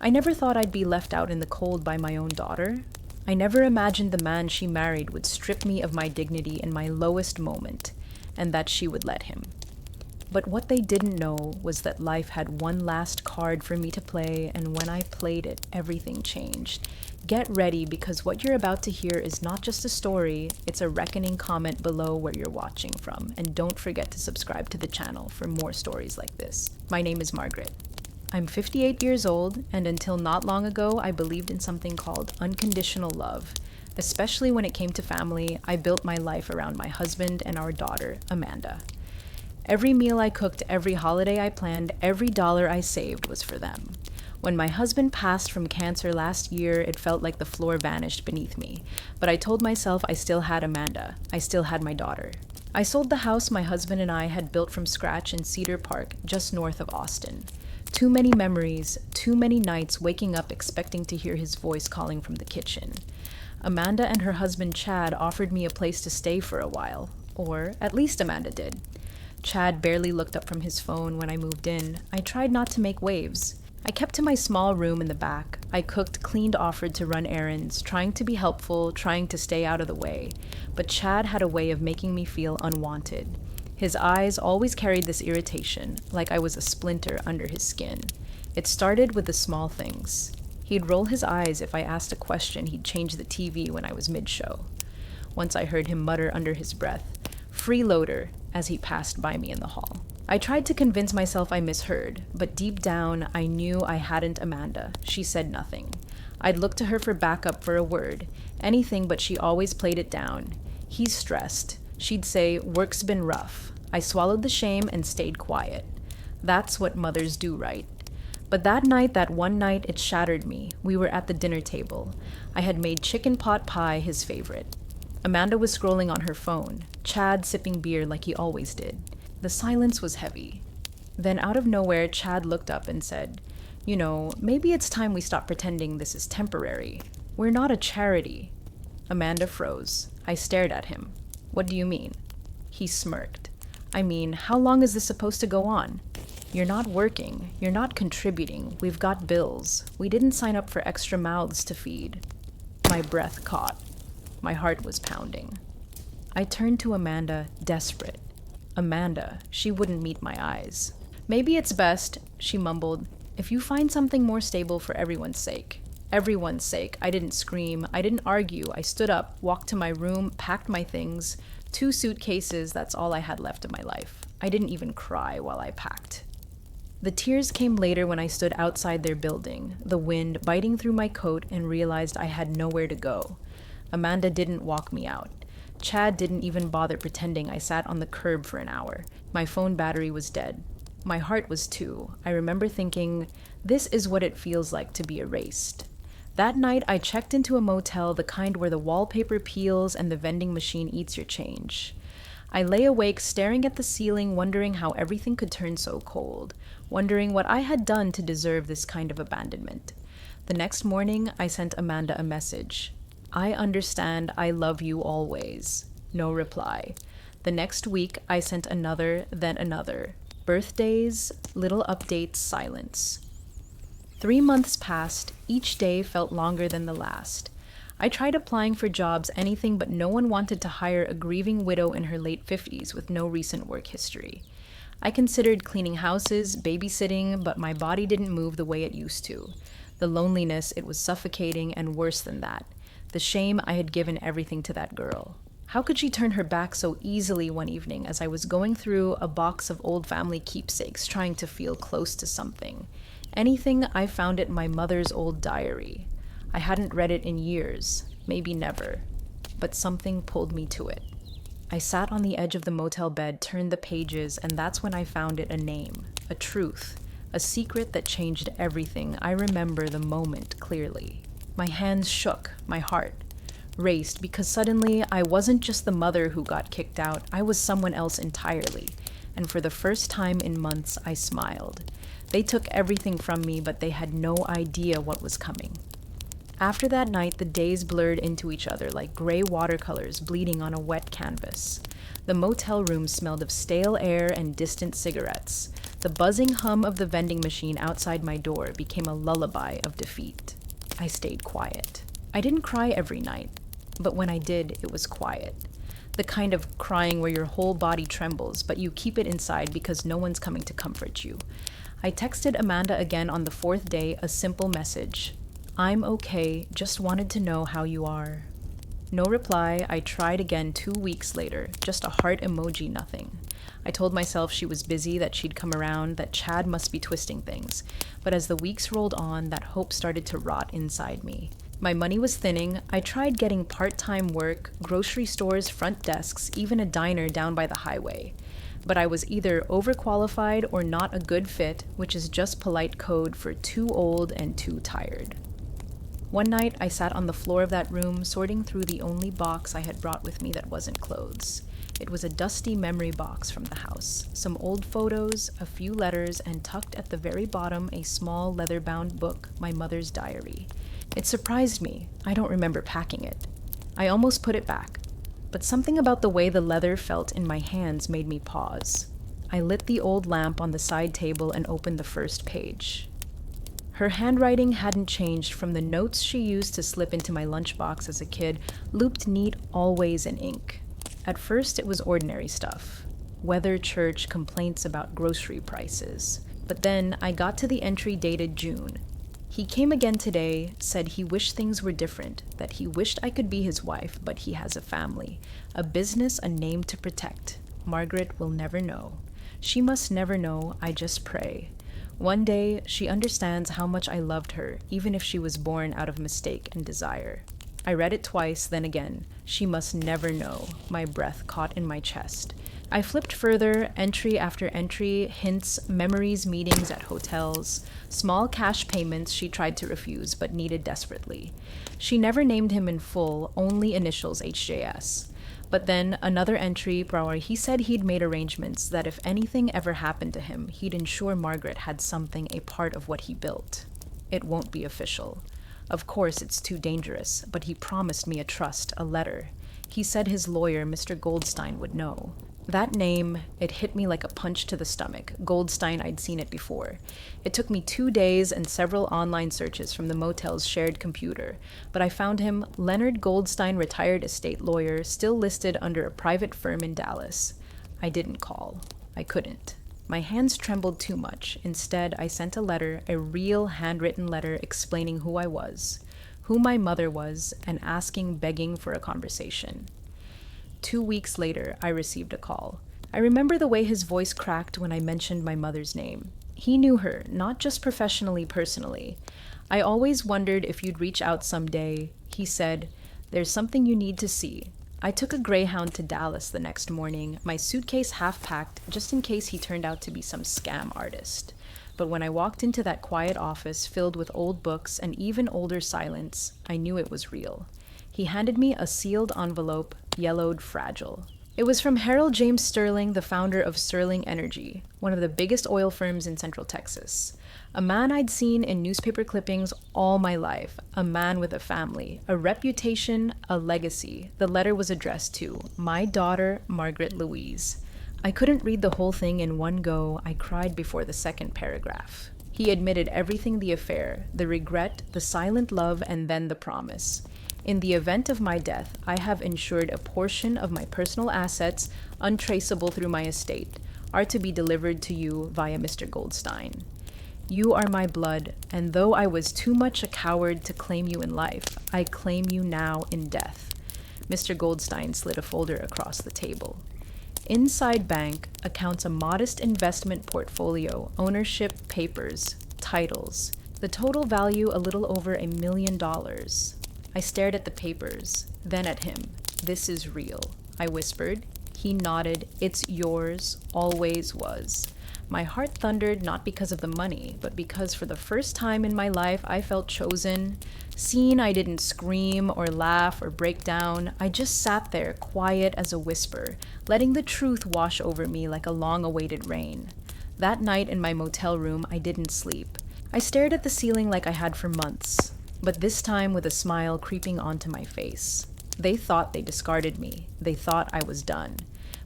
I never thought I'd be left out in the cold by my own daughter. I never imagined the man she married would strip me of my dignity in my lowest moment, and that she would let him. But what they didn't know was that life had one last card for me to play, and when I played it, everything changed. Get ready, because what you're about to hear is not just a story, it's a reckoning. Comment below where you're watching from, and don't forget to subscribe to the channel for more stories like this. My name is Margaret. I'm 58 years old, and until not long ago, I believed in something called unconditional love. Especially when it came to family, I built my life around my husband and our daughter, Amanda. Every meal I cooked, every holiday I planned, every dollar I saved was for them. When my husband passed from cancer last year, it felt like the floor vanished beneath me. But I told myself I still had Amanda. I still had my daughter. I sold the house my husband and I had built from scratch in Cedar Park, just north of Austin. Too many memories, too many nights waking up expecting to hear his voice calling from the kitchen. Amanda and her husband Chad offered me a place to stay for a while. Or at least Amanda did. Chad barely looked up from his phone when I moved in. I tried not to make waves. I kept to my small room in the back. I cooked, cleaned, offered to run errands, trying to be helpful, trying to stay out of the way. But Chad had a way of making me feel unwanted. His eyes always carried this irritation, like I was a splinter under his skin. It started with the small things. He'd roll his eyes if I asked a question. He'd change the TV when I was mid-show. Once I heard him mutter under his breath, "Freeloader," as he passed by me in the hall. I tried to convince myself I misheard, but deep down, I knew I hadn't Amanda. She said nothing. I'd look to her for backup for a word, anything, but she always played it down. "He's stressed." She'd say, "Work's been rough." I swallowed the shame and stayed quiet. That's what mothers do, right? But that one night, it shattered me. We were at the dinner table. I had made chicken pot pie his favorite. Amanda was scrolling on her phone, Chad sipping beer like he always did. The silence was heavy. Then out of nowhere, Chad looked up and said, "You know, maybe it's time we stop pretending this is temporary. We're not a charity." Amanda froze. I stared at him. "What do you mean?" He smirked. "I mean, how long is this supposed to go on? You're not working. You're not contributing. We've got bills. We didn't sign up for extra mouths to feed." My breath caught. My heart was pounding. I turned to Amanda, desperate. Amanda, she wouldn't meet my eyes. "Maybe it's best," she mumbled, "if you find something more stable for everyone's sake." Everyone's sake. I didn't scream. I didn't argue. I stood up, walked to my room, packed my things. 2 suitcases, that's all I had left of my life. I didn't even cry while I packed. The tears came later when I stood outside their building, the wind biting through my coat, and realized I had nowhere to go. Amanda didn't walk me out. Chad didn't even bother pretending. I sat on the curb for an hour. My phone battery was dead. My heart was too. I remember thinking, this is what it feels like to be erased. That night, I checked into a motel, the kind where the wallpaper peels and the vending machine eats your change. I lay awake, staring at the ceiling, wondering how everything could turn so cold, wondering what I had done to deserve this kind of abandonment. The next morning, I sent Amanda a message. "I understand. I love you always." No reply. The next week, I sent another, then another. Birthdays, little updates, silence. 3 months passed. Each day felt longer than the last. I tried applying for jobs, anything, but no one wanted to hire a grieving widow in her late 50s with no recent work history. I considered cleaning houses, babysitting, but my body didn't move the way it used to. The loneliness, it was suffocating, and worse than that, the shame I had given everything to that girl. How could she turn her back so easily one evening as I was going through a box of old family keepsakes trying to feel close to something? Anything, I found it in my mother's old diary. I hadn't read it in years, maybe never, but something pulled me to it. I sat on the edge of the motel bed, turned the pages, and that's when I found it a name, a truth, a secret that changed everything. I remember the moment clearly. My hands shook, my heart raced, because suddenly I wasn't just the mother who got kicked out, I was someone else entirely. And for the first time in months, I smiled. They took everything from me, but they had no idea what was coming. After that night, the days blurred into each other like gray watercolors bleeding on a wet canvas. The motel room smelled of stale air and distant cigarettes. The buzzing hum of the vending machine outside my door became a lullaby of defeat. I stayed quiet. I didn't cry every night, but when I did, it was quiet. The kind of crying where your whole body trembles, but you keep it inside because no one's coming to comfort you. I texted Amanda again on the fourth day, a simple message. I'm okay, just wanted to know how you are. No reply. I tried again 2 weeks later, just a heart emoji, nothing. I told myself she was busy, that she'd come around, that Chad must be twisting things. But as the weeks rolled on, that hope started to rot inside me. My money was thinning. I tried getting part-time work, grocery stores, front desks, even a diner down by the highway. But I was either overqualified or not a good fit, which is just polite code for too old and too tired. One night, I sat on the floor of that room, sorting through the only box I had brought with me that wasn't clothes. It was a dusty memory box from the house, some old photos, a few letters, and tucked at the very bottom a small leather-bound book, my mother's diary. It surprised me. I don't remember packing it. I almost put it back, but something about the way the leather felt in my hands made me pause. I lit the old lamp on the side table and opened the first page. Her handwriting hadn't changed from the notes she used to slip into my lunchbox as a kid, looped neat always in ink. At first, it was ordinary stuff. Weather, church, complaints about grocery prices. But then I got to the entry dated June. He came again today, said he wished things were different, that he wished I could be his wife, but he has a family, a business, a name to protect. Margaret will never know. She must never know, I just pray. One day, she understands how much I loved her, even if she was born out of mistake and desire. I read it twice, then again. She must never know. My breath caught in my chest. I flipped further, entry after entry, hints, memories, meetings at hotels, small cash payments she tried to refuse but needed desperately. She never named him in full, only initials HJS. But then another entry where he said he'd made arrangements that if anything ever happened to him, he'd ensure Margaret had something, a part of what he built. It won't be official. Of course, it's too dangerous, but he promised me a trust, a letter. He said his lawyer, Mr. Goldstein, would know. That name, it hit me like a punch to the stomach. Goldstein, I'd seen it before. It took me 2 days and several online searches from the motel's shared computer, but I found him, Leonard Goldstein, retired estate lawyer, still listed under a private firm in Dallas. I didn't call. I couldn't. My hands trembled too much. Instead, I sent a letter, a real handwritten letter explaining who I was, who my mother was, and begging for a conversation. 2 weeks later, I received a call. I remember the way his voice cracked when I mentioned my mother's name. He knew her, not just professionally, personally. I always wondered if you'd reach out someday. He said, "There's something you need to see." I took a Greyhound to Dallas the next morning, my suitcase half-packed, just in case he turned out to be some scam artist. But when I walked into that quiet office filled with old books and even older silence, I knew it was real. He handed me a sealed envelope, yellowed, fragile. It was from Harold James Sterling, the founder of Sterling Energy, one of the biggest oil firms in Central Texas. A man I'd seen in newspaper clippings all my life, a man with a family, a reputation, a legacy. The letter was addressed to my daughter, Margaret Louise. I couldn't read the whole thing in one go. I cried before the second paragraph. He admitted everything: the affair, the regret, the silent love, and then the promise. In the event of my death, I have insured a portion of my personal assets, untraceable through my estate, are to be delivered to you via Mr. Goldstein. You are my blood, and though I was too much a coward to claim you in life, I claim you now in death. Mr. Goldstein slid a folder across the table. Inside bank accounts a modest investment portfolio, ownership papers, titles. The total value a little over $1 million. I stared at the papers, then at him. "This is real," I whispered. He nodded. "It's yours, always was." My heart thundered, not because of the money, but because for the first time in my life I felt chosen. Seen. I didn't scream or laugh or break down. I just sat there, quiet as a whisper, letting the truth wash over me like a long-awaited rain. That night in my motel room, I didn't sleep. I stared at the ceiling like I had for months, but this time with a smile creeping onto my face. They thought they discarded me. They thought I was done.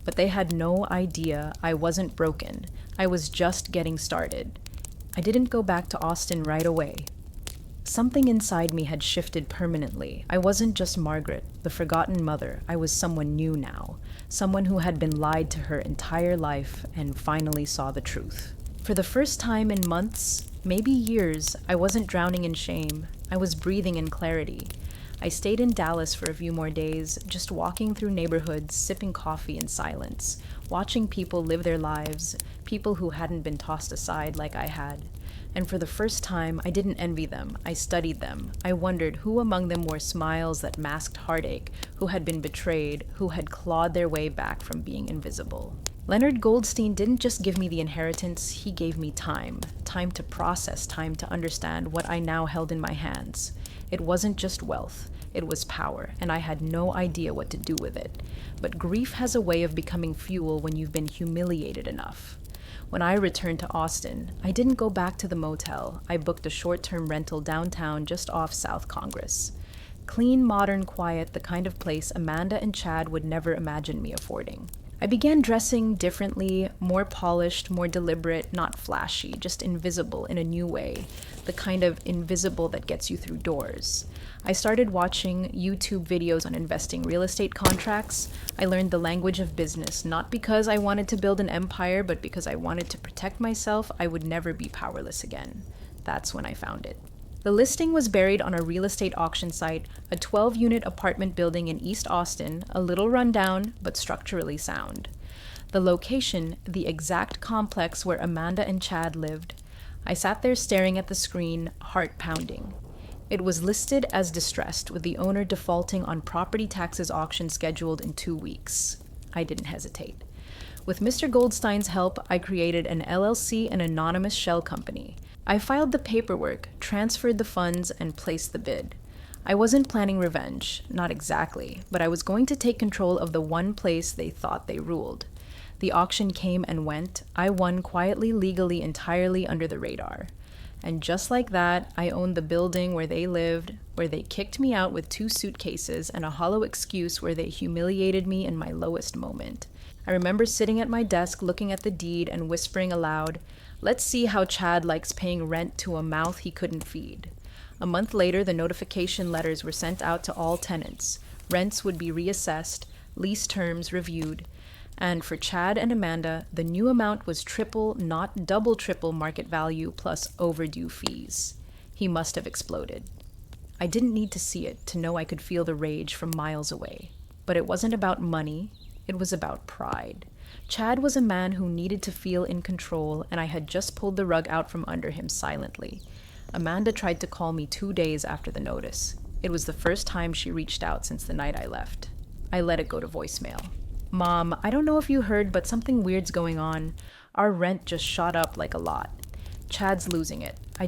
but they had no idea I wasn't broken. I was just getting started. I didn't go back to Austin right away. Something inside me had shifted permanently. I wasn't just Margaret, the forgotten mother. I was someone new now, someone who had been lied to her entire life and finally saw the truth. For the first time in months, maybe years, I wasn't drowning in shame. I was breathing in clarity. I stayed in Dallas for a few more days, just walking through neighborhoods, sipping coffee in silence, watching people live their lives, people who hadn't been tossed aside like I had. And for the first time, I didn't envy them. I studied them. I wondered who among them wore smiles that masked heartache, who had been betrayed, who had clawed their way back from being invisible. Leonard Goldstein didn't just give me the inheritance, he gave me time. Time to process, time to understand what I now held in my hands. It wasn't just wealth, it was power, and I had no idea what to do with it. But grief has a way of becoming fuel when you've been humiliated enough. When I returned to Austin, I didn't go back to the motel. I booked a short-term rental downtown just off South Congress. Clean, modern, quiet, the kind of place Amanda and Chad would never imagine me affording. I began dressing differently, more polished, more deliberate, not flashy, just invisible in a new way, the kind of invisible that gets you through doors. I started watching YouTube videos on investing real estate contracts. I learned the language of business, not because I wanted to build an empire, but because I wanted to protect myself. I would never be powerless again. That's when I found it. The listing was buried on a real estate auction site, a 12-unit apartment building in East Austin, a little rundown, but structurally sound. The location, the exact complex where Amanda and Chad lived. I sat there staring at the screen, heart pounding. It was listed as distressed, with the owner defaulting on property taxes auction scheduled in 2 weeks. I didn't hesitate. With Mr. Goldstein's help, I created an LLC, an anonymous shell company. I filed the paperwork, transferred the funds, and placed the bid. I wasn't planning revenge, not exactly, but I was going to take control of the one place they thought they ruled. The auction came and went. I won quietly, legally, entirely under the radar. And just like that, I owned the building where they lived, where they kicked me out with 2 suitcases and a hollow excuse where they humiliated me in my lowest moment. I remember sitting at my desk looking at the deed and whispering aloud, "Let's see how Chad likes paying rent to a mouth he couldn't feed." A month later, the notification letters were sent out to all tenants. Rents would be reassessed, lease terms reviewed. And for Chad and Amanda, the new amount was triple, not double triple market value plus overdue fees. He must have exploded. I didn't need to see it to know I could feel the rage from miles away. But it wasn't about money, it was about pride. Chad was a man who needed to feel in control, and I had just pulled the rug out from under him silently. Amanda tried to call me 2 days after the notice. It was the first time she reached out since the night I left. I let it go to voicemail. "Mom, I don't know if you heard, but something weird's going on. Our rent just shot up like a lot. Chad's losing it. I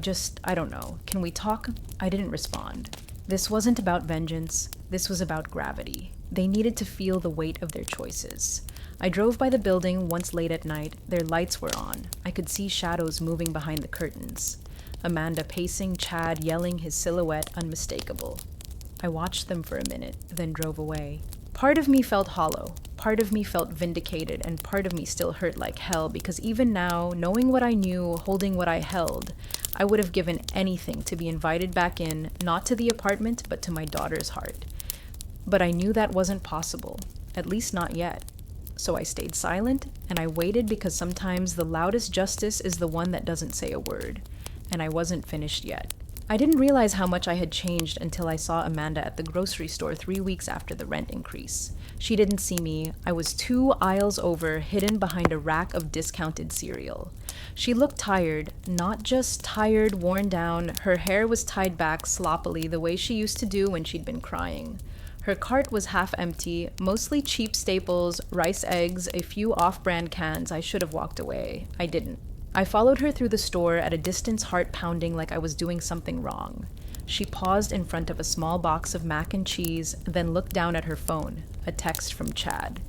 don't know. Can we talk?" I didn't respond. This wasn't about vengeance. This was about gravity. They needed to feel the weight of their choices. I drove by the building once late at night. Their lights were on. I could see shadows moving behind the curtains. Amanda pacing, Chad yelling, his silhouette unmistakable. I watched them for a minute, then drove away. Part of me felt hollow. Part of me felt vindicated, and part of me still hurt like hell, because even now, knowing what I knew, holding what I held, I would have given anything to be invited back in, not to the apartment, but to my daughter's heart. But I knew that wasn't possible, at least not yet. So I stayed silent, and I waited because sometimes the loudest justice is the one that doesn't say a word. And I wasn't finished yet. I didn't realize how much I had changed until I saw Amanda at the grocery store 3 weeks after the rent increase. She didn't see me. I was 2 aisles over, hidden behind a rack of discounted cereal. She looked tired, not just tired, worn down. Her hair was tied back sloppily the way she used to do when she'd been crying. Her cart was half empty, mostly cheap staples, rice eggs, a few off-brand cans. I should have walked away. I didn't. I followed her through the store at a distance, heart pounding like I was doing something wrong. She paused in front of a small box of mac and cheese, then looked down at her phone, a text from Chad.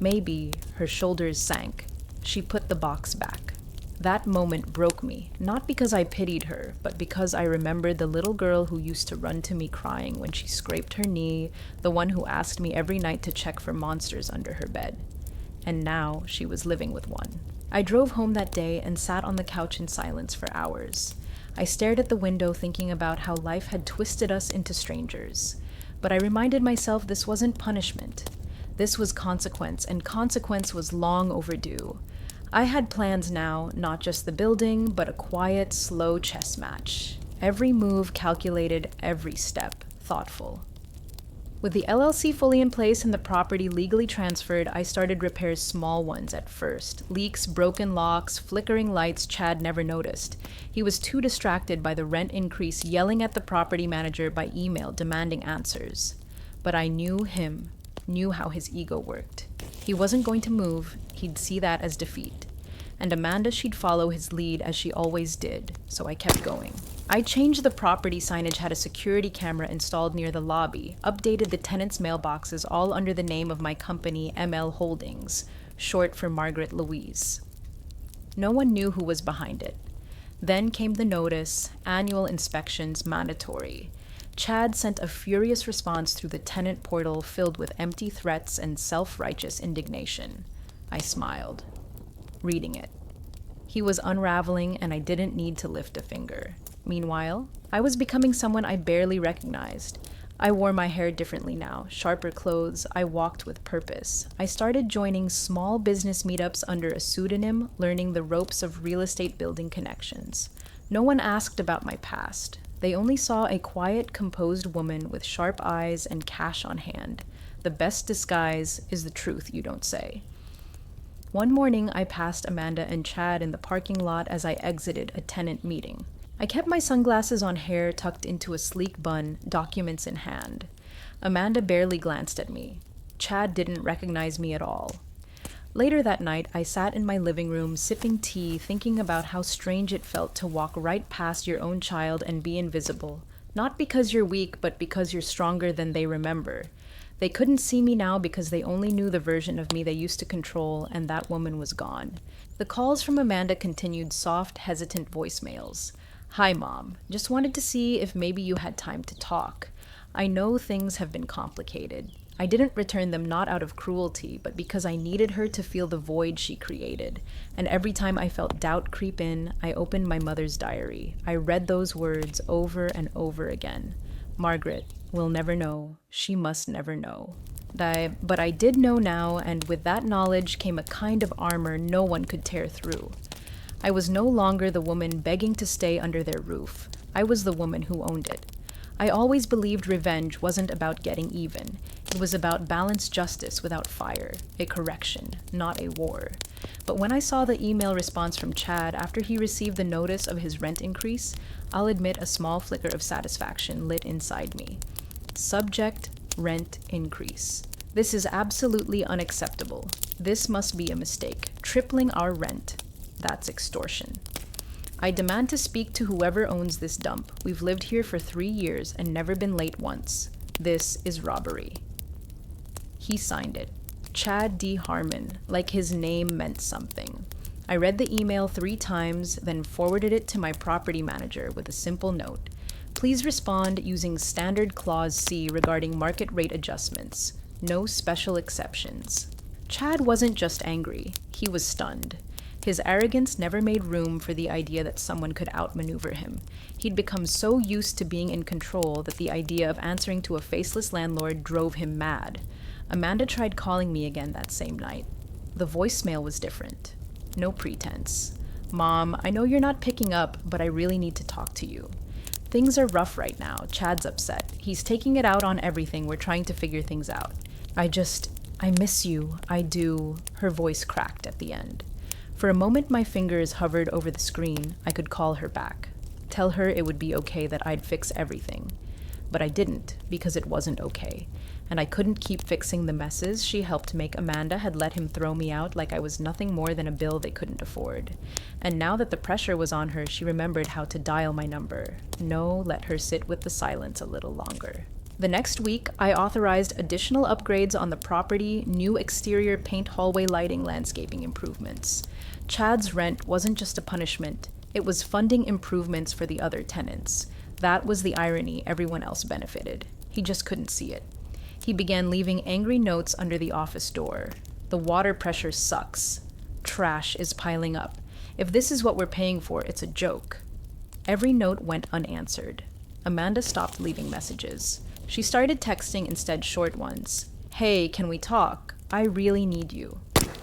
Maybe her shoulders sank. She put the box back. That moment broke me, not because I pitied her, but because I remembered the little girl who used to run to me crying when she scraped her knee, the one who asked me every night to check for monsters under her bed. and now she was living with one. I drove home that day and sat on the couch in silence for hours. I stared at the window thinking about how life had twisted us into strangers. But I reminded myself this wasn't punishment. This was consequence, and consequence was long overdue. I had plans now, not just the building, but a quiet, slow chess match. Every move calculated, every step thoughtful. With the LLC fully in place and the property legally transferred, I started repairs, small ones at first. Leaks, broken locks, flickering lights Chad never noticed. He was too distracted by the rent increase, yelling at the property manager by email, demanding answers. But I knew him, knew how his ego worked. He wasn't going to move, he'd see that as defeat. And Amanda, she'd follow his lead as she always did, so I kept going. I changed the property signage, had a security camera installed near the lobby, updated the tenants' mailboxes, all under the name of my company, ML Holdings, short for Margaret Louise. No one knew who was behind it. Then came the notice, annual inspections mandatory. Chad sent a furious response through the tenant portal filled with empty threats and self-righteous indignation. I smiled, reading it. He was unraveling, and I didn't need to lift a finger. Meanwhile, I was becoming someone I barely recognized. I wore my hair differently now, sharper clothes. I walked with purpose. I started joining small business meetups under a pseudonym, learning the ropes of real estate building connections. No one asked about my past. They only saw a quiet, composed woman with sharp eyes and cash on hand. The best disguise is the truth you don't say. One morning, I passed Amanda and Chad in the parking lot as I exited a tenant meeting. I kept my sunglasses on, hair tucked into a sleek bun, documents in hand. Amanda barely glanced at me. Chad didn't recognize me at all. Later that night, I sat in my living room, sipping tea, thinking about how strange it felt to walk right past your own child and be invisible. Not because you're weak, but because you're stronger than they remember. They couldn't see me now because they only knew the version of me they used to control, and that woman was gone. The calls from Amanda continued, soft, hesitant voicemails. "Hi, Mom. Just wanted to see if maybe you had time to talk. I know things have been complicated." I didn't return them, not out of cruelty, but because I needed her to feel the void she created. And every time I felt doubt creep in, I opened my mother's diary. I read those words over and over again. Margaret will never know. She must never know. But I did know now, and with that knowledge came a kind of armor no one could tear through. I was no longer the woman begging to stay under their roof. I was the woman who owned it. I always believed revenge wasn't about getting even. It was about balanced justice without fire, a correction, not a war. But when I saw the email response from Chad after he received the notice of his rent increase, I'll admit a small flicker of satisfaction lit inside me. Subject, rent increase. This is absolutely unacceptable. This must be a mistake. Tripling our rent. That's extortion. I demand to speak to whoever owns this dump. We've lived here for 3 years and never been late once. This is robbery. He signed it. Chad D. Harmon, like his name meant something. I read the email 3 times, then forwarded it to my property manager with a simple note. Please respond using standard clause C regarding market rate adjustments. No special exceptions. Chad wasn't just angry. He was stunned. His arrogance never made room for the idea that someone could outmaneuver him. He'd become so used to being in control that the idea of answering to a faceless landlord drove him mad. Amanda tried calling me again that same night. The voicemail was different. No pretense. "Mom, I know you're not picking up, but I really need to talk to you. Things are rough right now. Chad's upset. He's taking it out on everything. We're trying to figure things out. I miss you. I do." Her voice cracked at the end. For a moment, my fingers hovered over the screen. I could call her back. Tell her it would be okay, that I'd fix everything. But I didn't, because it wasn't okay. And I couldn't keep fixing the messes she helped make. Amanda had let him throw me out like I was nothing more than a bill they couldn't afford. And now that the pressure was on her, she remembered how to dial my number. No, let her sit with the silence a little longer. The next week, I authorized additional upgrades on the property, new exterior paint, hallway lighting, landscaping improvements. Chad's rent wasn't just a punishment. It was funding improvements for the other tenants. That was the irony. Everyone else benefited. He just couldn't see it. He began leaving angry notes under the office door. The water pressure sucks. Trash is piling up. If this is what we're paying for, it's a joke. Every note went unanswered. Amanda stopped leaving messages. She started texting instead short ones. Hey, can we talk? I really need you.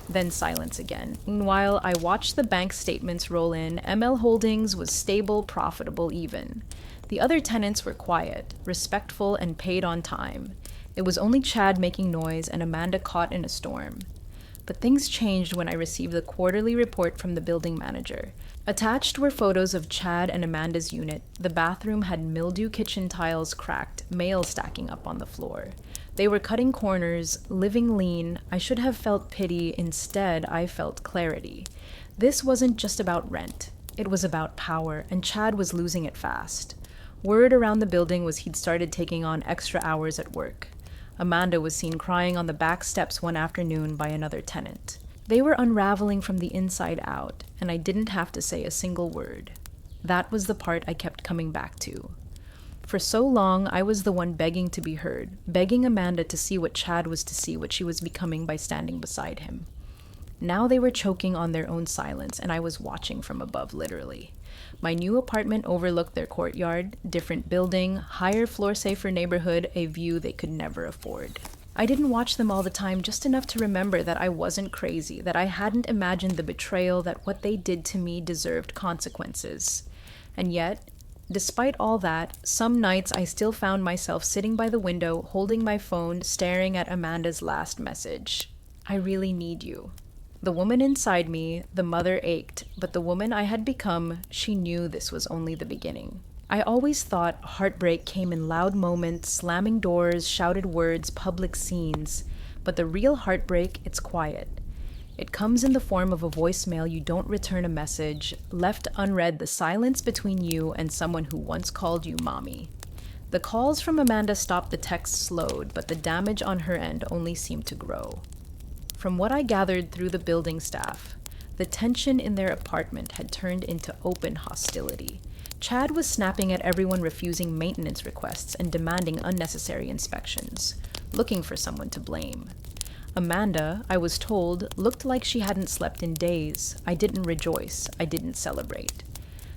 Then silence again. Meanwhile, I watched the bank statements roll in. ML Holdings was stable, profitable, even. The other tenants were quiet, respectful, and paid on time. It was only Chad making noise and Amanda caught in a storm. But things changed when I received the quarterly report from the building manager. Attached were photos of Chad and Amanda's unit. The bathroom had mildew kitchen tiles cracked, mail stacking up on the floor. They were cutting corners, living lean. I should have felt pity. Instead, I felt clarity. This wasn't just about rent. It was about power, and Chad was losing it fast. Word around the building was he'd started taking on extra hours at work. Amanda was seen crying on the back steps one afternoon by another tenant. They were unraveling from the inside out, and I didn't have to say a single word. That was the part I kept coming back to. For so long, I was the one begging to be heard, begging Amanda to see what Chad was to see what she was becoming by standing beside him. Now they were choking on their own silence, and I was watching from above, literally. My new apartment overlooked their courtyard, different building, higher floor safer neighborhood, a view they could never afford. I didn't watch them all the time, just enough to remember that I wasn't crazy, that I hadn't imagined the betrayal, that what they did to me deserved consequences. And yet, despite all that, some nights I still found myself sitting by the window, holding my phone, staring at Amanda's last message. I really need you. The woman inside me, the mother ached, but the woman I had become, she knew this was only the beginning. I always thought heartbreak came in loud moments, slamming doors, shouted words, public scenes. But the real heartbreak, it's quiet. It comes in the form of a voicemail you don't return a message, left unread, the silence between you and someone who once called you mommy. The calls from Amanda stopped, the texts slowed, but the damage on her end only seemed to grow. From what I gathered through the building staff, the tension in their apartment had turned into open hostility. Chad was snapping at everyone refusing maintenance requests and demanding unnecessary inspections, looking for someone to blame. Amanda, I was told, looked like she hadn't slept in days. I didn't rejoice. I didn't celebrate.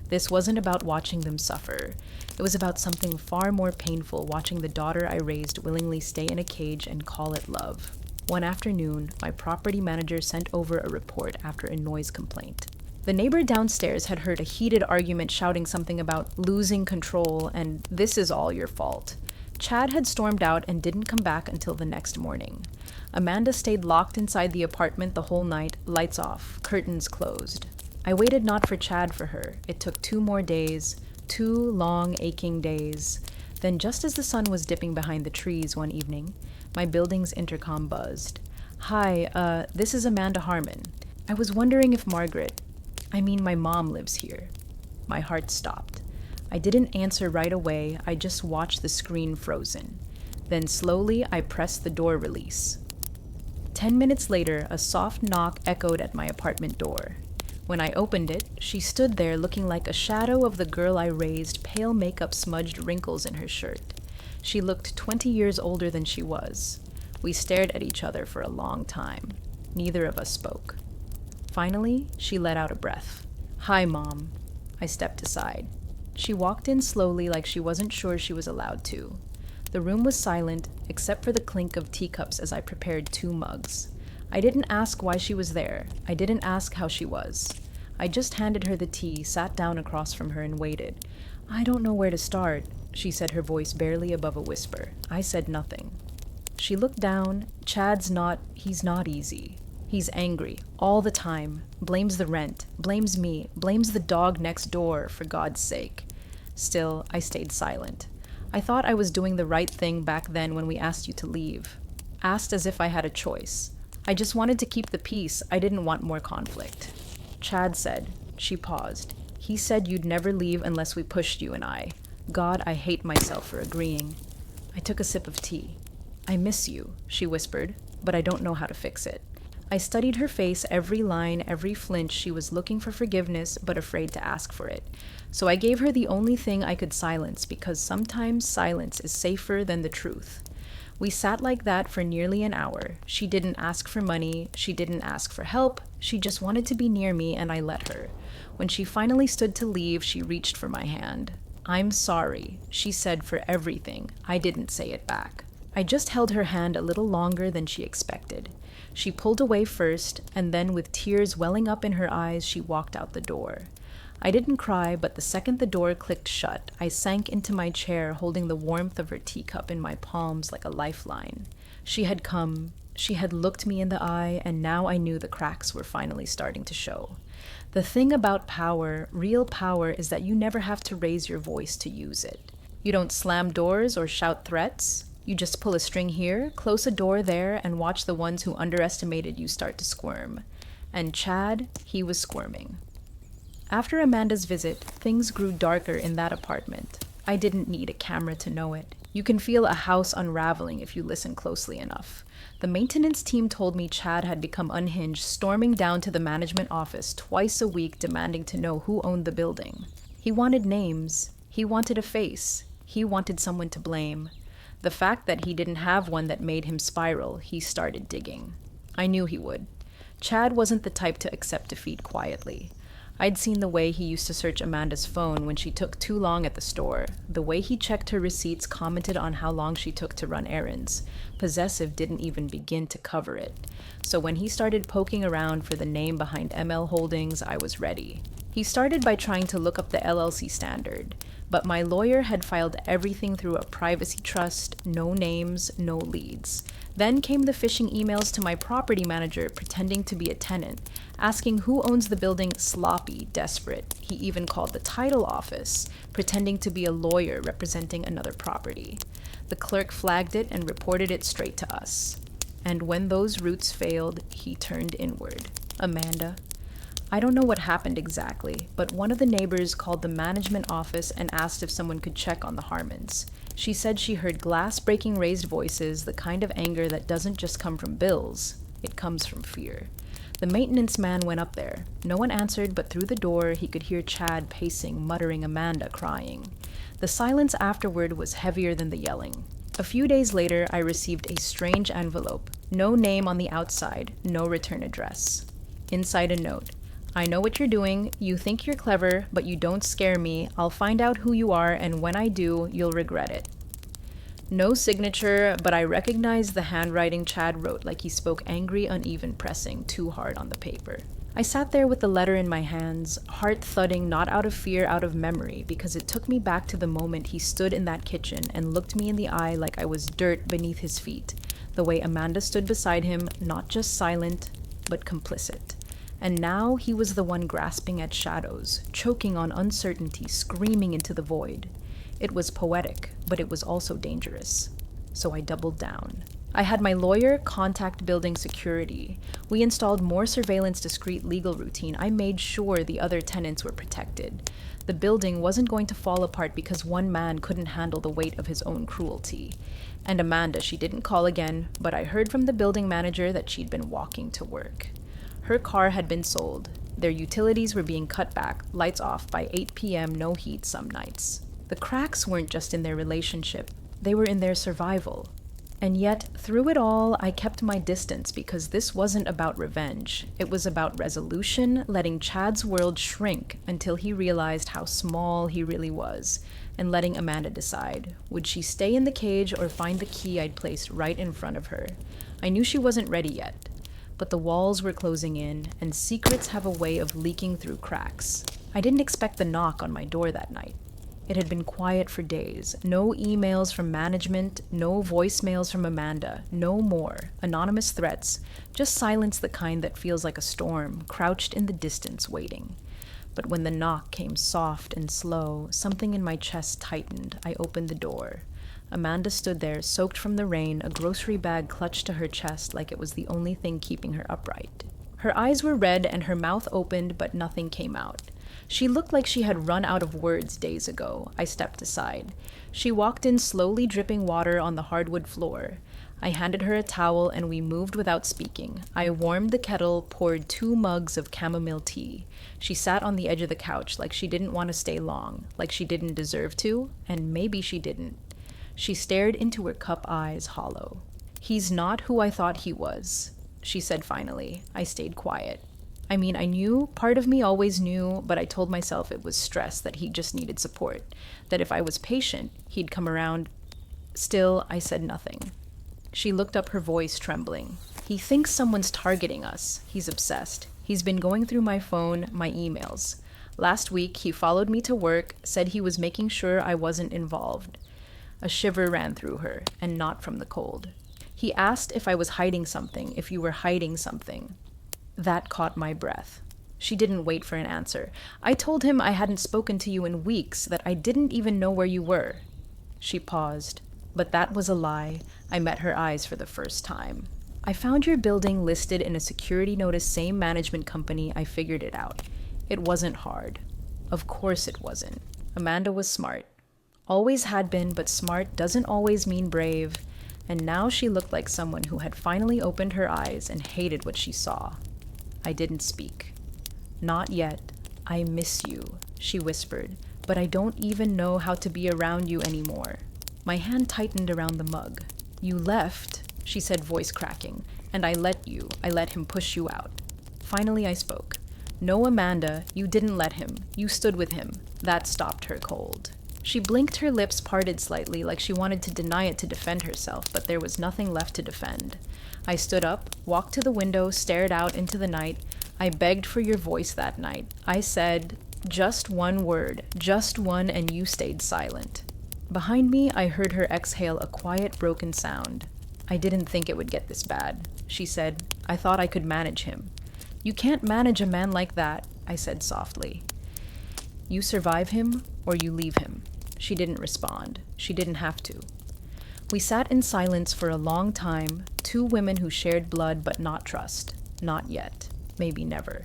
This wasn't about watching them suffer. It was about something far more painful, watching the daughter I raised willingly stay in a cage and call it love. One afternoon, my property manager sent over a report after a noise complaint. The neighbor downstairs had heard a heated argument shouting something about losing control and this is all your fault. Chad had stormed out and didn't come back until the next morning. Amanda stayed locked inside the apartment the whole night, lights off, curtains closed. I waited not for Chad for her. It took 2 more days, 2 long, aching days. Then just as the sun was dipping behind the trees one evening, my building's intercom buzzed. Hi, this is Amanda Harmon. I was wondering if my mom lives here. My heart stopped. I didn't answer right away, I just watched the screen frozen. Then slowly I pressed the door release. 10 minutes later, a soft knock echoed at my apartment door. When I opened it, she stood there looking like a shadow of the girl I raised, pale makeup smudged wrinkles in her shirt. She looked 20 years older than she was. We stared at each other for a long time. Neither of us spoke. Finally, she let out a breath. Hi, Mom. I stepped aside. She walked in slowly like she wasn't sure she was allowed to. The room was silent, except for the clink of teacups as I prepared 2 mugs. I didn't ask why she was there. I didn't ask how she was. I just handed her the tea, sat down across from her, and waited. I don't know where to start, she said, her voice barely above a whisper. I said nothing. She looked down. He's not easy. He's angry, all the time, blames the rent, blames me, blames the dog next door, for God's sake. Still, I stayed silent. I thought I was doing the right thing back then when we asked you to leave. Asked as if I had a choice. I just wanted to keep the peace. I didn't want more conflict. Chad said. She paused. He said you'd never leave unless we pushed you and I. God, I hate myself for agreeing. I took a sip of tea. I miss you, she whispered, but I don't know how to fix it. I studied her face, every line, every flinch. She was looking for forgiveness, but afraid to ask for it. So I gave her the only thing I could silence, because sometimes silence is safer than the truth. We sat like that for nearly an hour. She didn't ask for money, she didn't ask for help, she just wanted to be near me and I let her. When she finally stood to leave, she reached for my hand. "I'm sorry," she said, "for everything." I didn't say it back. I just held her hand a little longer than she expected. She pulled away first, and then with tears welling up in her eyes, she walked out the door. I didn't cry, but the second the door clicked shut, I sank into my chair, holding the warmth of her teacup in my palms like a lifeline. She had come, she had looked me in the eye, and now I knew the cracks were finally starting to show. The thing about power, real power, is that you never have to raise your voice to use it. You don't slam doors or shout threats. You just pull a string here, close a door there, and watch the ones who underestimated you start to squirm. And Chad, he was squirming. After Amanda's visit, things grew darker in that apartment. I didn't need a camera to know it. You can feel a house unraveling if you listen closely enough. The maintenance team told me Chad had become unhinged, storming down to the management office twice a week demanding to know who owned the building. He wanted names. He wanted a face. He wanted someone to blame. The fact that he didn't have one that made him spiral, he started digging. I knew he would. Chad wasn't the type to accept defeat quietly. I'd seen the way he used to search Amanda's phone when she took too long at the store, the way he checked her receipts, commented on how long she took to run errands. Possessive didn't even begin to cover it. So when he started poking around for the name behind ML Holdings, I was ready. He started by trying to look up the LLC standard, but my lawyer had filed everything through a privacy trust, no names, no leads. Then came the phishing emails to my property manager pretending to be a tenant, asking who owns the building, sloppy, desperate. He even called the title office, pretending to be a lawyer representing another property. The clerk flagged it and reported it straight to us. And when those routes failed, he turned inward. Amanda. I don't know what happened exactly, but one of the neighbors called the management office and asked if someone could check on the Harmons. She said she heard glass-breaking raised voices, the kind of anger that doesn't just come from bills, it comes from fear. The maintenance man went up there. No one answered, but through the door he could hear Chad pacing, muttering Amanda, crying. The silence afterward was heavier than the yelling. A few days later, I received a strange envelope. No name on the outside, no return address. Inside a note. I know what you're doing. You think you're clever, but you don't scare me. I'll find out who you are, and when I do, you'll regret it. No signature, but I recognized the handwriting Chad wrote like he spoke angry, uneven pressing too hard on the paper. I sat there with the letter in my hands, heart thudding not out of fear, out of memory, because it took me back to the moment he stood in that kitchen and looked me in the eye like I was dirt beneath his feet, the way Amanda stood beside him, not just silent, but complicit. And now he was the one grasping at shadows, choking on uncertainty, screaming into the void. It was poetic, but it was also dangerous. So I doubled down. I had my lawyer contact building security. We installed more surveillance, discreet legal routine. I made sure the other tenants were protected. The building wasn't going to fall apart because one man couldn't handle the weight of his own cruelty. And Amanda, she didn't call again, but I heard from the building manager that she'd been walking to work. Her car had been sold. Their utilities were being cut back, lights off by 8 p.m., no heat some nights. The cracks weren't just in their relationship, they were in their survival. And yet, through it all, I kept my distance because this wasn't about revenge. It was about resolution, letting Chad's world shrink until he realized how small he really was, and letting Amanda decide. Would she stay in the cage or find the key I'd placed right in front of her? I knew she wasn't ready yet. But the walls were closing in, and secrets have a way of leaking through cracks. I didn't expect the knock on my door that night. It had been quiet for days. No emails from management, no voicemails from Amanda, no more anonymous threats, just silence, the kind that feels like a storm, crouched in the distance waiting. But when the knock came soft and slow, something in my chest tightened. I opened the door. Amanda stood there, soaked from the rain, a grocery bag clutched to her chest like it was the only thing keeping her upright. Her eyes were red and her mouth opened, but nothing came out. She looked like she had run out of words days ago. I stepped aside. She walked in, slowly dripping water on the hardwood floor. I handed her a towel and we moved without speaking. I warmed the kettle, poured 2 mugs of chamomile tea. She sat on the edge of the couch like she didn't want to stay long, like she didn't deserve to, and maybe she didn't. She stared into her cup eyes hollow. "He's not who I thought he was," she said finally. I stayed quiet. I mean, I knew, part of me always knew, but I told myself it was stress, that he just needed support, that if I was patient, he'd come around. Still, I said nothing. She looked up, her voice trembling. "He thinks someone's targeting us. He's obsessed. He's been going through my phone, my emails. Last week, he followed me to work, said he was making sure I wasn't involved." A shiver ran through her, and not from the cold. "He asked if I was hiding something, if you were hiding something." That caught my breath. She didn't wait for an answer. "I told him I hadn't spoken to you in weeks, that I didn't even know where you were." She paused. But that was a lie. I met her eyes for the first time. "I found your building listed in a security notice, same management company. I figured it out. It wasn't hard." Of course it wasn't. Amanda was smart. Always had been, but smart doesn't always mean brave. And now she looked like someone who had finally opened her eyes and hated what she saw. I didn't speak. "Not yet. I miss you," she whispered, "but I don't even know how to be around you anymore." My hand tightened around the mug. "You left," she said, voice cracking, "and I let you. I let him push you out." Finally I spoke. "No, Amanda, you didn't let him. You stood with him." That stopped her cold. She blinked, her lips parted slightly, like she wanted to deny it to defend herself, but there was nothing left to defend. I stood up, walked to the window, stared out into the night. "I begged for your voice that night. I said, just one word, just one, and you stayed silent." Behind me, I heard her exhale a quiet, broken sound. "I didn't think it would get this bad," she said. "I thought I could manage him." "You can't manage a man like that," I said softly. "You survive him, or you leave him." She didn't respond. She didn't have to. We sat in silence for a long time, two women who shared blood but not trust. Not yet. Maybe never.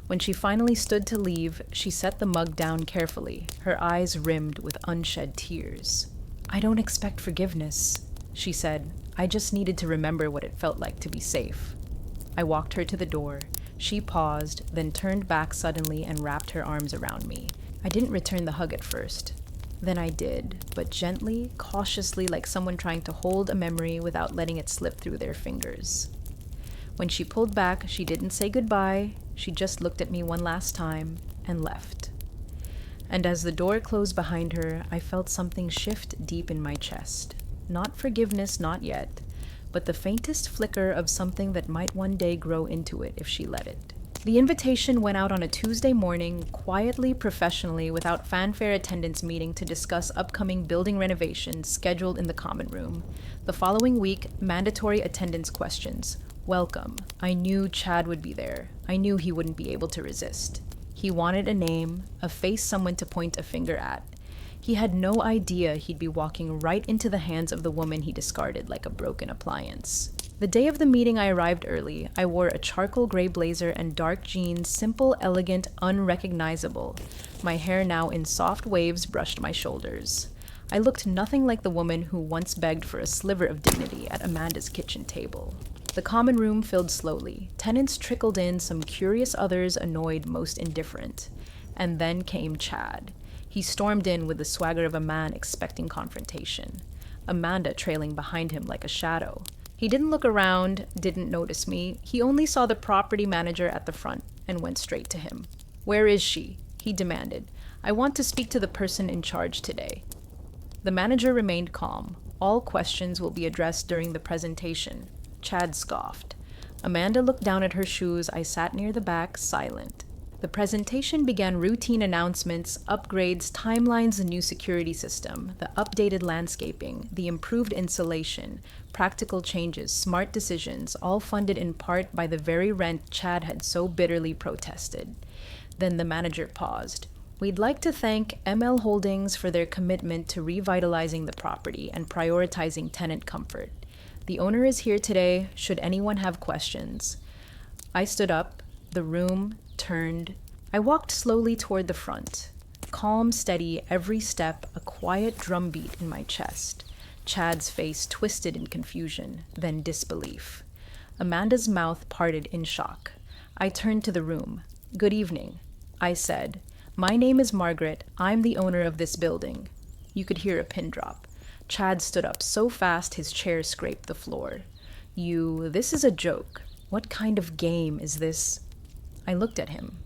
When she finally stood to leave, she set the mug down carefully, her eyes rimmed with unshed tears. "I don't expect forgiveness," she said. "I just needed to remember what it felt like to be safe." I walked her to the door. She paused, then turned back suddenly and wrapped her arms around me. I didn't return the hug at first. Then I did, but gently, cautiously, like someone trying to hold a memory without letting it slip through their fingers. When she pulled back, she didn't say goodbye. She just looked at me one last time and left. And as the door closed behind her, I felt something shift deep in my chest. Not forgiveness, not yet, but the faintest flicker of something that might one day grow into it if she let it. The invitation went out on a Tuesday morning, quietly, professionally, without fanfare attendance meeting to discuss upcoming building renovations scheduled in the common room. The following week, mandatory attendance questions. Welcome. I knew Chad would be there. I knew he wouldn't be able to resist. He wanted a name, a face someone to point a finger at. He had no idea he'd be walking right into the hands of the woman he discarded like a broken appliance. The day of the meeting, I arrived early. I wore a charcoal gray blazer and dark jeans, simple, elegant, unrecognizable. My hair, now in soft waves, brushed my shoulders. I looked nothing like the woman who once begged for a sliver of dignity at Amanda's kitchen table. The common room filled slowly. Tenants trickled in, some curious, others annoyed, most indifferent. And then came Chad. He stormed in with the swagger of a man expecting confrontation. Amanda trailing behind him like a shadow. He didn't look around, didn't notice me. He only saw the property manager at the front and went straight to him. "Where is she?" he demanded. "I want to speak to the person in charge today." The manager remained calm. "All questions will be addressed during the presentation." Chad scoffed. Amanda looked down at her shoes. I sat near the back, silent. The presentation began routine announcements, upgrades, timelines, the new security system, the updated landscaping, the improved insulation, practical changes, smart decisions, all funded in part by the very rent Chad had so bitterly protested. Then the manager paused. "We'd like to thank ML Holdings for their commitment to revitalizing the property and prioritizing tenant comfort. The owner is here today, should anyone have questions." I stood up. The room turned. I walked slowly toward the front. Calm, steady, every step, a quiet drumbeat in my chest. Chad's face twisted in confusion, then disbelief. Amanda's mouth parted in shock. I turned to the room. "Good evening," I said. "My name is Margaret. I'm the owner of this building." You could hear a pin drop. Chad stood up so fast his chair scraped the floor. This is a joke. What kind of game is this? I looked at him.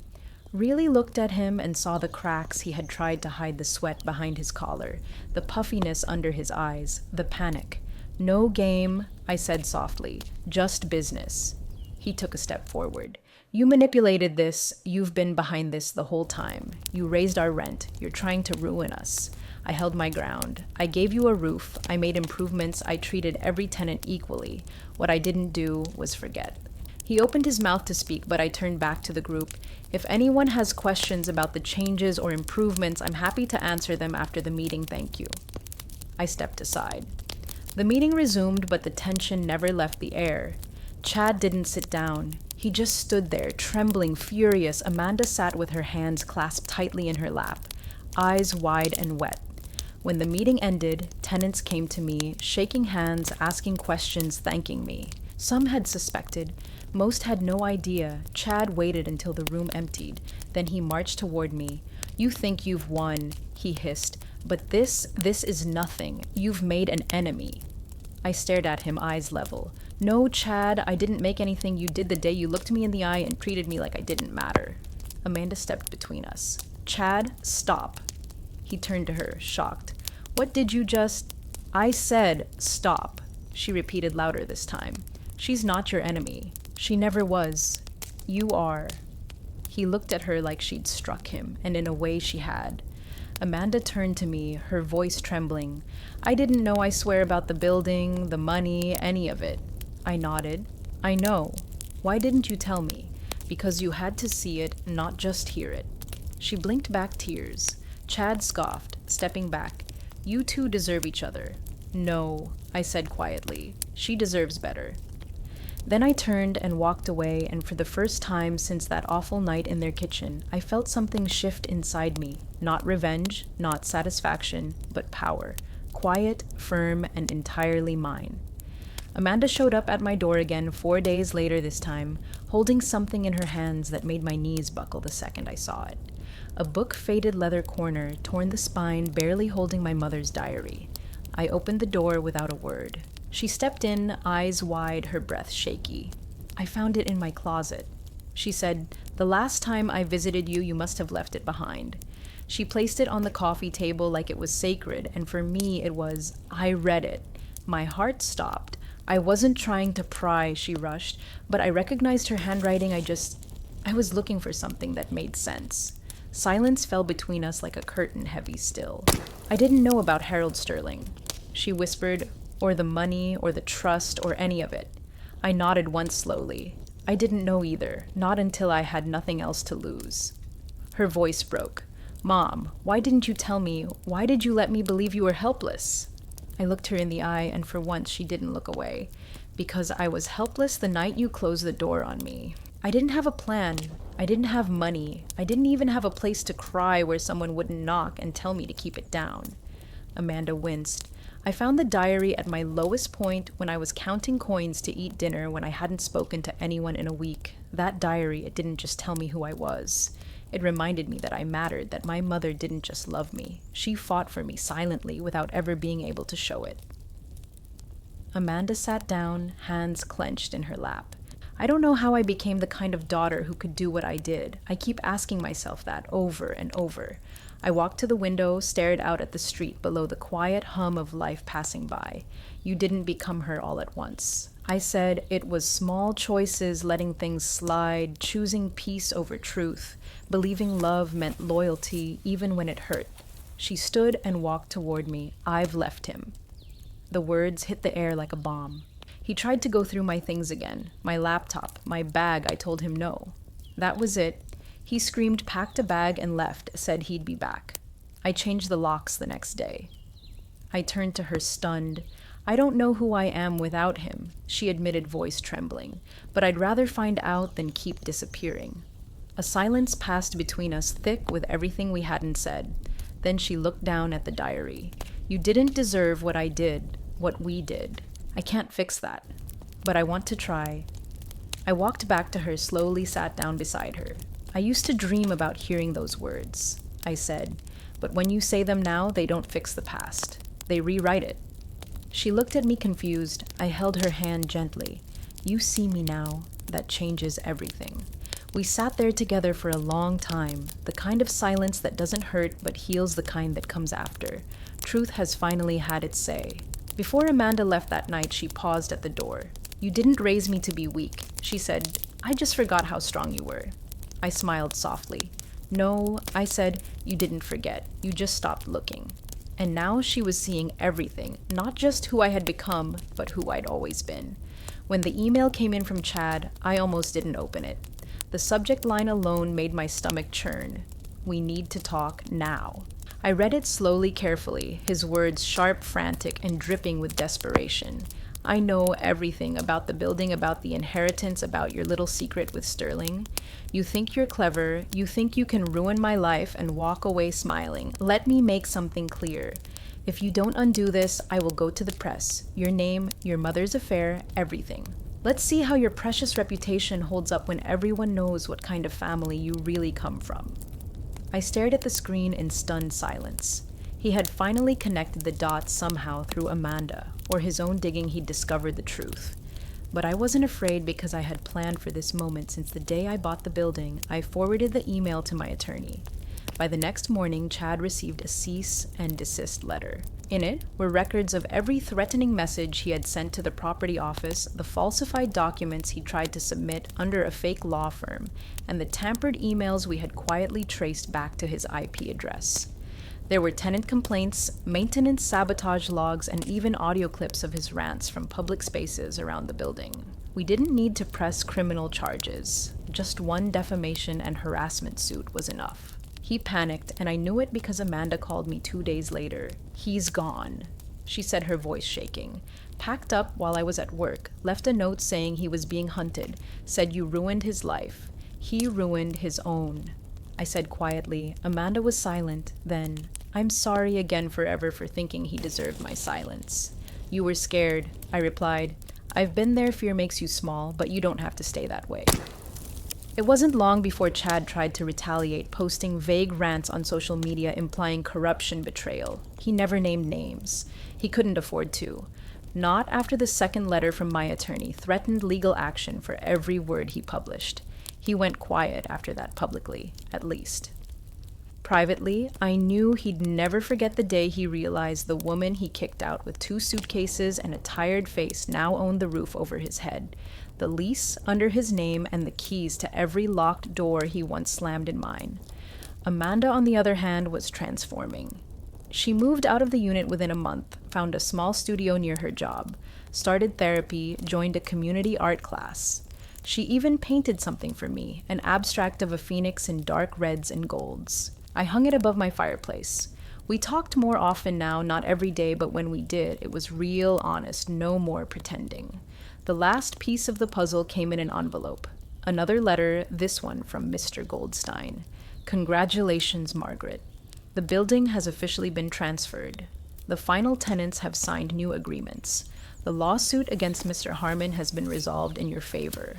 Really looked at him and saw the cracks he had tried to hide the sweat behind his collar, the puffiness under his eyes, the panic. No game, I said softly, just business. He took a step forward. You manipulated this. You've been behind this the whole time. You raised our rent. You're trying to ruin us. I held my ground. I gave you a roof. I made improvements. I treated every tenant equally. What I didn't do was forget. He opened his mouth to speak, but I turned back to the group. If anyone has questions about the changes or improvements, I'm happy to answer them after the meeting, thank you. I stepped aside. The meeting resumed, but the tension never left the air. Chad didn't sit down. He just stood there, trembling, furious. Amanda sat with her hands clasped tightly in her lap, eyes wide and wet. When the meeting ended, tenants came to me, shaking hands, asking questions, thanking me. Some had suspected. Most had no idea. Chad waited until the room emptied. Then he marched toward me. You think you've won, he hissed. But this is nothing. You've made an enemy. I stared at him, eyes level. No, Chad, I didn't make anything you did the day you looked me in the eye and treated me like I didn't matter. Amanda stepped between us. Chad, stop. He turned to her, shocked. What did you just... I said stop. She repeated louder this time. She's not your enemy. She never was. You are. He looked at her like she'd struck him, and in a way she had. Amanda turned to me, her voice trembling. I didn't know, I swear, about the building, the money, any of it. I nodded. I know. Why didn't you tell me? Because you had to see it, not just hear it. She blinked back tears. Chad scoffed, stepping back. You two deserve each other. No, I said quietly. She deserves better. Then I turned and walked away, and for the first time since that awful night in their kitchen, I felt something shift inside me. Not revenge, not satisfaction, but power. Quiet, firm, and entirely mine. Amanda showed up at my door again 4 days later this time, holding something in her hands that made my knees buckle the second I saw it. A book-faded leather corner, torn the spine, barely holding my mother's diary. I opened the door without a word. She stepped in, eyes wide, her breath shaky. I found it in my closet. She said, the last time I visited you, you must have left it behind. She placed it on the coffee table like it was sacred, and for me it was, I read it. My heart stopped. I wasn't trying to pry, she rushed, but I recognized her handwriting. I was looking for something that made sense. Silence fell between us like a curtain, heavy still. I didn't know about Harold Sterling. She whispered, or the money, or the trust, or any of it. I nodded once slowly. I didn't know either, not until I had nothing else to lose. Her voice broke. Mom, why didn't you tell me? Why did you let me believe you were helpless? I looked her in the eye, and for once she didn't look away. Because I was helpless the night you closed the door on me. I didn't have a plan. I didn't have money. I didn't even have a place to cry where someone wouldn't knock and tell me to keep it down. Amanda winced. I found the diary at my lowest point when I was counting coins to eat dinner when I hadn't spoken to anyone in a week. That diary, it didn't just tell me who I was. It reminded me that I mattered, that my mother didn't just love me. She fought for me silently without ever being able to show it. Amanda sat down, hands clenched in her lap. I don't know how I became the kind of daughter who could do what I did. I keep asking myself that over and over. I walked to the window, stared out at the street below, the quiet hum of life passing by. You didn't become her all at once. I said it was small choices, letting things slide, choosing peace over truth, believing love meant loyalty even when it hurt. She stood and walked toward me. I've left him. The words hit the air like a bomb. He tried to go through my things again. My laptop, my bag. I told him no. That was it. He screamed, packed a bag, and left, said he'd be back. I changed the locks the next day. I turned to her stunned. I don't know who I am without him, she admitted, voice trembling, but I'd rather find out than keep disappearing. A silence passed between us, thick with everything we hadn't said. Then she looked down at the diary. You didn't deserve what I did, what we did. I can't fix that, but I want to try. I walked back to her, slowly sat down beside her. I used to dream about hearing those words, I said, but when you say them now, they don't fix the past. They rewrite it. She looked at me confused. I held her hand gently. You see me now. That changes everything. We sat there together for a long time, the kind of silence that doesn't hurt but heals the kind that comes after. Truth has finally had its say. Before Amanda left that night, she paused at the door. You didn't raise me to be weak, she said. I just forgot how strong you were. I smiled softly. No, I said, you didn't forget. You just stopped looking. And now she was seeing everything, not just who I had become, but who I'd always been. When the email came in from Chad, I almost didn't open it. The subject line alone made my stomach churn. We need to talk now. I read it slowly, carefully, his words sharp, frantic, and dripping with desperation. I know everything about the building, about the inheritance, about your little secret with Sterling. You think you're clever, you think you can ruin my life and walk away smiling. Let me make something clear. If you don't undo this, I will go to the press. Your name, your mother's affair, everything. Let's see how your precious reputation holds up when everyone knows what kind of family you really come from. I stared at the screen in stunned silence. He had finally connected the dots somehow through Amanda, or his own digging he'd discovered the truth. But I wasn't afraid because I had planned for this moment since the day I bought the building. I forwarded the email to my attorney. By the next morning, Chad received a cease and desist letter. In it were records of every threatening message he had sent to the property office, the falsified documents he tried to submit under a fake law firm, and the tampered emails we had quietly traced back to his IP address. There were tenant complaints, maintenance sabotage logs, and even audio clips of his rants from public spaces around the building. We didn't need to press criminal charges. Just one defamation and harassment suit was enough. He panicked, and I knew it because Amanda called me 2 days later. He's gone, she said, her voice shaking. Packed up while I was at work, left a note saying he was being hunted, said you ruined his life. He ruined his own. I said quietly. Amanda was silent. Then, I'm sorry again forever for thinking he deserved my silence. You were scared, I replied. I've been there. Fear makes you small, but you don't have to stay that way. It wasn't long before Chad tried to retaliate, posting vague rants on social media implying corruption, betrayal. He never named names. He couldn't afford to. Not after the second letter from my attorney threatened legal action for every word he published. He went quiet after that publicly, at least. Privately, I knew he'd never forget the day he realized the woman he kicked out with 2 suitcases and a tired face now owned the roof over his head, the lease under his name, and the keys to every locked door he once slammed in mine. Amanda, on the other hand, was transforming. She moved out of the unit within a month, found a small studio near her job, started therapy, joined a community art class. She even painted something for me, an abstract of a phoenix in dark reds and golds. I hung it above my fireplace. We talked more often now, not every day, but when we did, it was real, honest, no more pretending. The last piece of the puzzle came in an envelope. Another letter, this one from Mr. Goldstein. Congratulations, Margaret. The building has officially been transferred. The final tenants have signed new agreements. The lawsuit against Mr. Harmon has been resolved in your favor.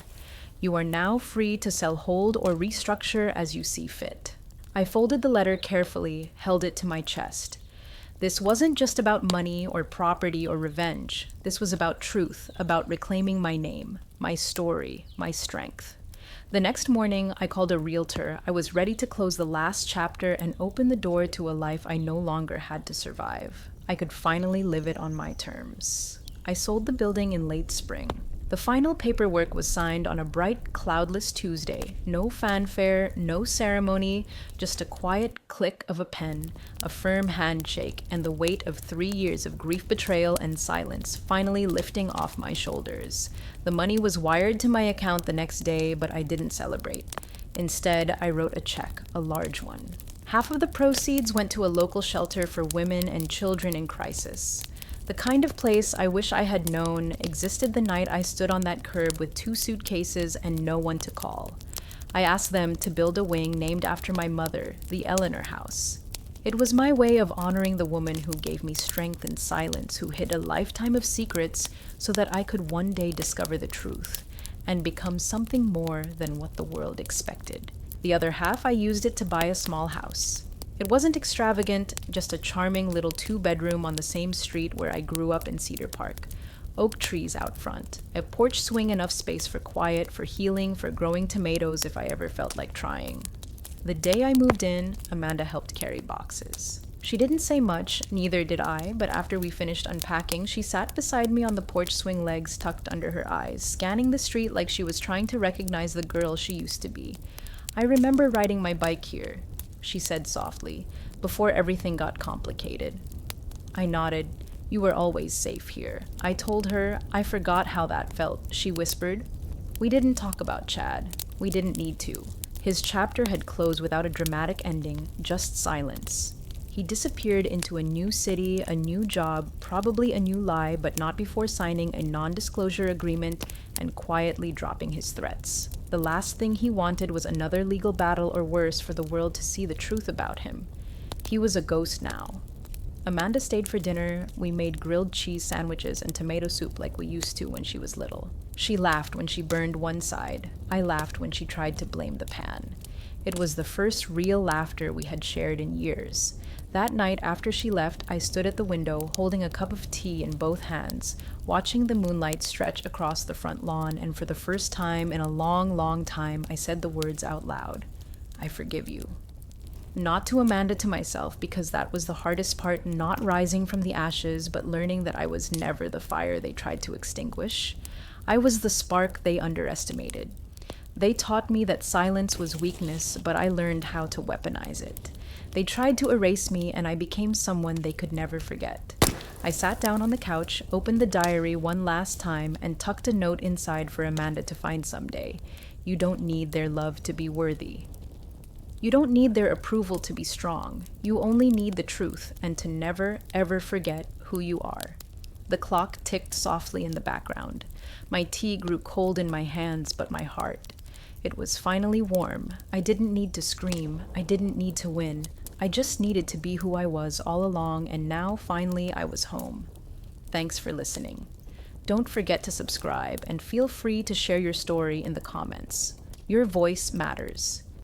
You are now free to sell, hold, or restructure as you see fit. I folded the letter carefully, held it to my chest. This wasn't just about money or property or revenge. This was about truth, about reclaiming my name, my story, my strength. The next morning, I called a realtor. I was ready to close the last chapter and open the door to a life I no longer had to survive. I could finally live it on my terms. I sold the building in late spring. The final paperwork was signed on a bright, cloudless Tuesday. No fanfare, no ceremony, just a quiet click of a pen, a firm handshake, and the weight of 3 years of grief, betrayal, and silence finally lifting off my shoulders. The money was wired to my account the next day, but I didn't celebrate. Instead, I wrote a check, a large one. Half of the proceeds went to a local shelter for women and children in crisis. The kind of place I wish I had known existed the night I stood on that curb with 2 suitcases and no one to call. I asked them to build a wing named after my mother, the Eleanor House. It was my way of honoring the woman who gave me strength and silence, who hid a lifetime of secrets so that I could one day discover the truth and become something more than what the world expected. The other half, I used it to buy a small house. It wasn't extravagant, just a charming little two-bedroom on the same street where I grew up in Cedar Park. Oak trees out front, a porch swing, enough space for quiet, for healing, for growing tomatoes if I ever felt like trying. The day I moved in, Amanda helped carry boxes. She didn't say much, neither did I, but after we finished unpacking, she sat beside me on the porch swing, legs tucked under her eyes, scanning the street like she was trying to recognize the girl she used to be. "I remember riding my bike here," she said softly, "before everything got complicated." I nodded. "You were always safe here." I told her. "I forgot how that felt," she whispered. We didn't talk about Chad. We didn't need to. His chapter had closed without a dramatic ending, just silence. He disappeared into a new city, a new job, probably a new lie, but not before signing a non-disclosure agreement and quietly dropping his threats. The last thing he wanted was another legal battle, or worse, for the world to see the truth about him. He was a ghost now. Amanda stayed for dinner. We made grilled cheese sandwiches and tomato soup like we used to when she was little. She laughed when she burned one side. I laughed when she tried to blame the pan. It was the first real laughter we had shared in years. That night after she left, I stood at the window, holding a cup of tea in both hands, watching the moonlight stretch across the front lawn, and for the first time in a long, long time, I said the words out loud. "I forgive you." Not to Amanda, to myself, because that was the hardest part, not rising from the ashes, but learning that I was never the fire they tried to extinguish. I was the spark they underestimated. They taught me that silence was weakness, but I learned how to weaponize it. They tried to erase me, and I became someone they could never forget. I sat down on the couch, opened the diary one last time, and tucked a note inside for Amanda to find someday. You don't need their love to be worthy. You don't need their approval to be strong. You only need the truth and to never, ever forget who you are. The clock ticked softly in the background. My tea grew cold in my hands, but my heart. It was finally warm. I didn't need to scream. I didn't need to win. I just needed to be who I was all along, and now, finally, I was home. Thanks for listening. Don't forget to subscribe, and feel free to share your story in the comments. Your voice matters.